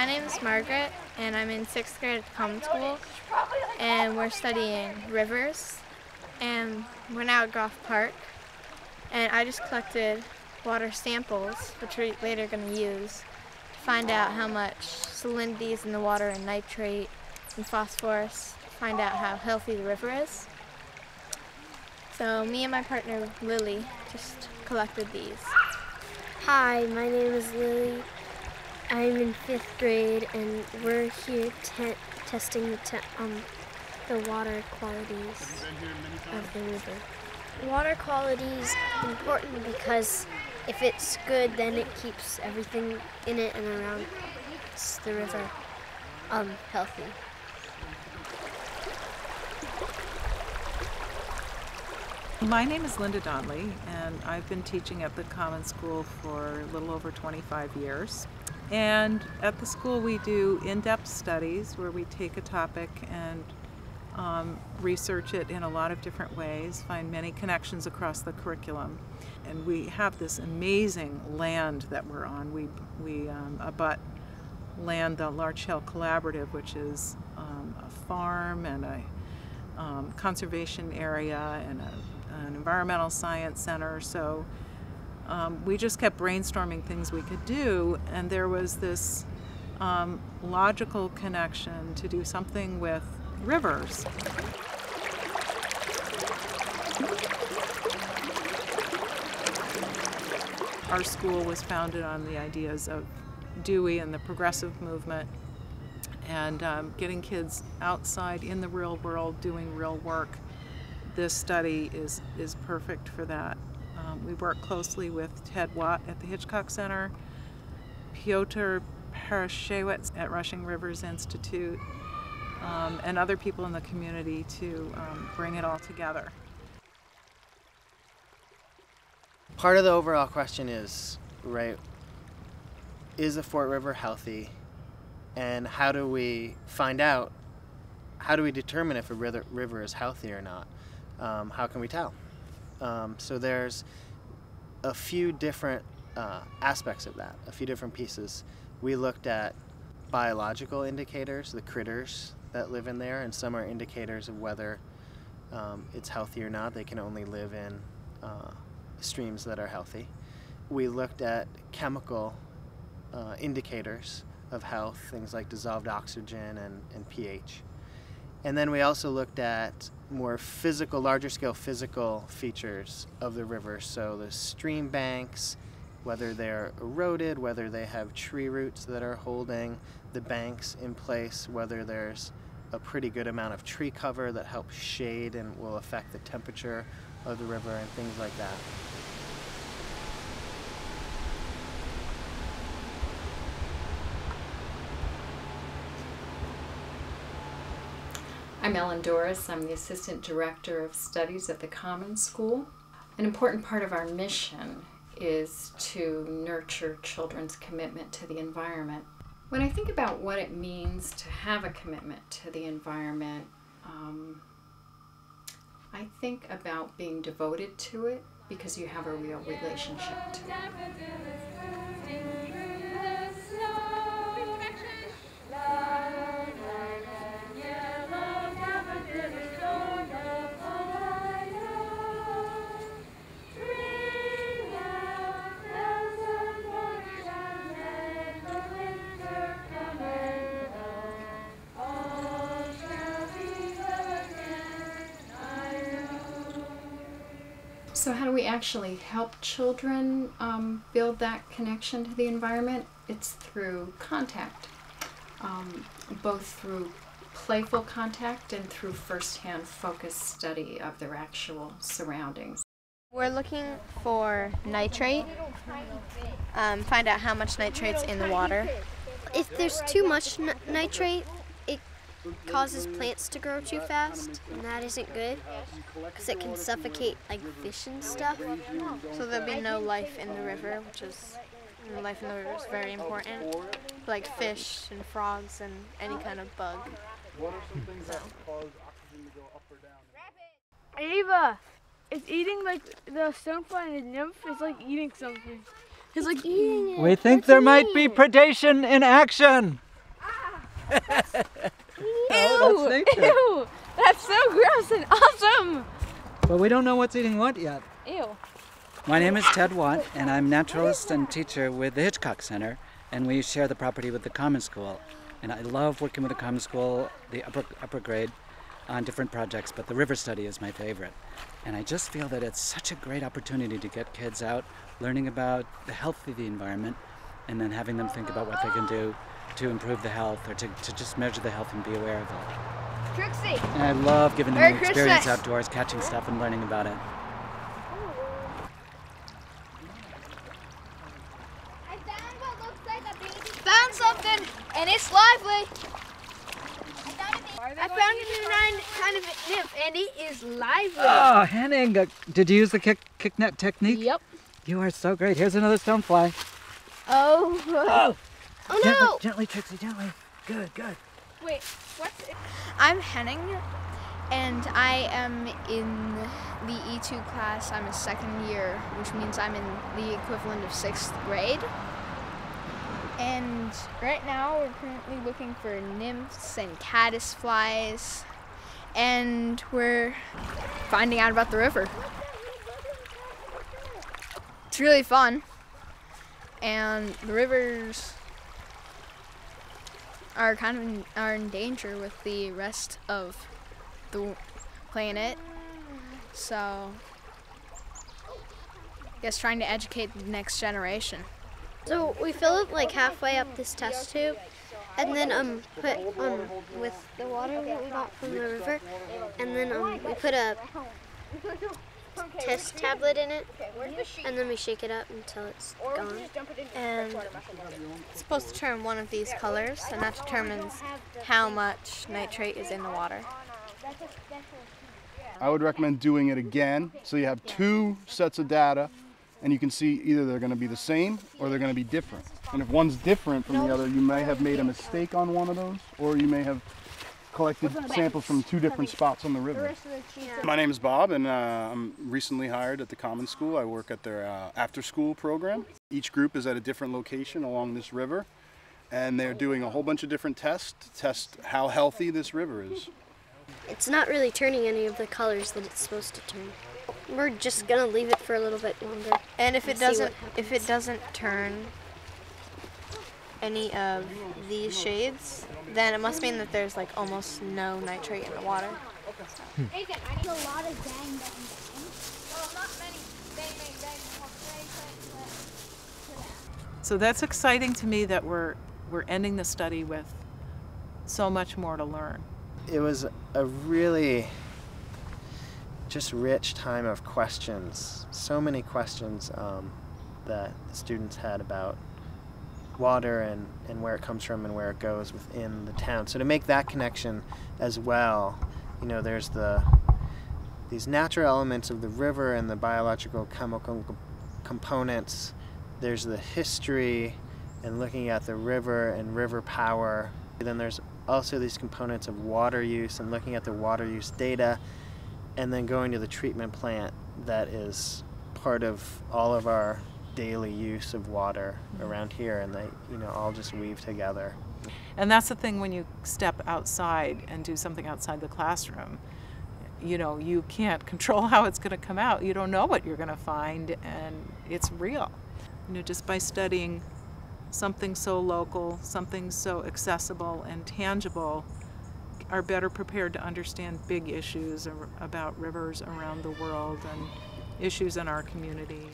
My name is Margaret, and I'm in 6th grade at the Common School, and we're studying rivers, and we're now at Groff Park, and I just collected water samples, which we're later going to use, to find out how much salinity is in the water and nitrate and phosphorus, to find out how healthy the river is. So me and my partner Lily just collected these. Hi, my name is Lily. I'm in 5th grade, and we're here testing the water qualities of the river. Water quality is important because if it's good, then it keeps everything in it and around the river healthy. My name is Linda Donnelly, and I've been teaching at the Common School for a little over 25 years. And at the school we do in-depth studies where we take a topic and research it in a lot of different ways, find many connections across the curriculum. And we have this amazing land that we're on. We abut land, the Larch Hill Collaborative, which is a farm and a conservation area and an environmental science center. So we just kept brainstorming things we could do, and there was this logical connection to do something with rivers. Our school was founded on the ideas of Dewey and the progressive movement, and getting kids outside in the real world doing real work. This study is perfect for that. We work closely with Ted Watt at the Hitchcock Center, Piotr Parashewicz at Rushing Rivers Institute, and other people in the community to bring it all together. Part of the overall question is, right, is the Fort River healthy? And how do we find out, how do we determine if a river is healthy or not? How can we tell? So there's a few different aspects of that, a few different pieces. We looked at biological indicators, the critters that live in there, and some are indicators of whether it's healthy or not. They can only live in streams that are healthy. We looked at chemical indicators of health, things like dissolved oxygen and pH. And then we also looked at more physical, larger scale physical features of the river. So the stream banks, whether they're eroded, whether they have tree roots that are holding the banks in place, whether there's a pretty good amount of tree cover that helps shade and will affect the temperature of the river and things like that. I'm Ellen Doris. I'm the Assistant Director of Studies at the Common School. An important part of our mission is to nurture children's commitment to the environment. When I think about what it means to have a commitment to the environment, I think about being devoted to it because you have a real relationship to it. So how do we actually help children build that connection to the environment? It's through contact, both through playful contact and through first-hand focused study of their actual surroundings. We're looking for nitrate, find out how much nitrate's in the water. If there's too much nitrate, it causes plants to grow too fast, and that isn't good because it can suffocate like fish and stuff. So there'll be no life in the river, which is, life in the river is very important, like fish and frogs and any kind of bug. What are some things that cause oxygen to go up or down? Ava, it's eating like the stonefly and the nymph is like eating something. It's like eating it. We think there might be predation in action. Oh, that's nature. Ew! That's so gross and awesome! But we don't know what's eating what yet. Ew. My name is Ted Watt, and I'm naturalist and teacher with the Hitchcock Center, and we share the property with the Common School. And I love working with the Common School, the upper grade, on different projects, but the river study is my favorite. And I just feel that it's such a great opportunity to get kids out learning about the health of the environment, and then having them think about what they can do to improve the health, or to just measure the health and be aware of it. Trixie! And I love giving them Merry the experience Christmas. outdoors, catching stuff and learning about it. Found something, and it's lively. I found it in a kind of nymph, and it is lively. Oh, Henning, did you use the kick net technique? Yep. You are so great. Here's another stonefly. Oh. Oh, Oh gently, no! gently, Trixie, gently. Good, good. Wait, what's it? I'm Henning, and I am in the E2 class. I'm a second year, which means I'm in the equivalent of 6th grade. And right now we're currently looking for nymphs and caddisflies, and we're finding out about the river. It's really fun, and the rivers are are in danger with the rest of the planet. So I guess trying to educate the next generation. So we fill it like halfway up this test tube, and then put with the water that we got from the river, and then we put a test tablet in it, and then we shake it up until it's gone. And it's supposed to turn one of these colors, and that determines how much nitrate is in the water. I would recommend doing it again, so you have two sets of data, and you can see either they're going to be the same or they're going to be different. And if one's different from the other, you may have made a mistake on one of those, or you may have collected samples from two different spots on the river. My name is Bob, and I'm recently hired at the Common School. I work at their after-school program. Each group is at a different location along this river, and they're doing a whole bunch of different tests to test how healthy this river is. It's not really turning any of the colors that it's supposed to turn. We're just gonna leave it for a little bit longer. And if it see what doesn't turn any of these shades, then it must mean that there's like almost no nitrate in the water. So that's exciting to me that we're ending the study with so much more to learn. It was a really just rich time of questions. So many questions that the students had about water and where it comes from and where it goes within the town. So to make that connection as well, you know, there's these natural elements of the river and the biological chemical components. There's the history and looking at the river and river power. And then there's also these components of water use and looking at the water use data, and then going to the treatment plant that is part of all of our daily use of water around here, and they, you know, all just weave together. And that's the thing when you step outside and do something outside the classroom. You know, you can't control how it's going to come out. You don't know what you're going to find, and it's real. You know, just by studying something so local, something so accessible and tangible, are better prepared to understand big issues about rivers around the world and issues in our community.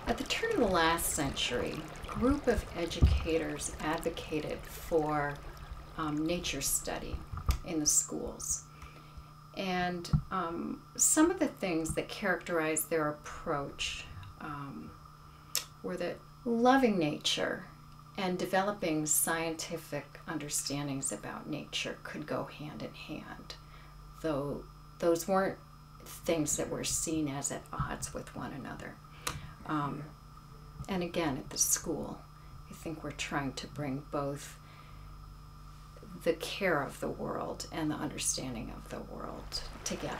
At the turn of the last century, a group of educators advocated for nature study in the schools. And some of the things that characterized their approach were that loving nature and developing scientific understandings about nature could go hand in hand, though those weren't things that were seen as at odds with one another. And again, at the school, I think we're trying to bring both the care of the world and the understanding of the world together.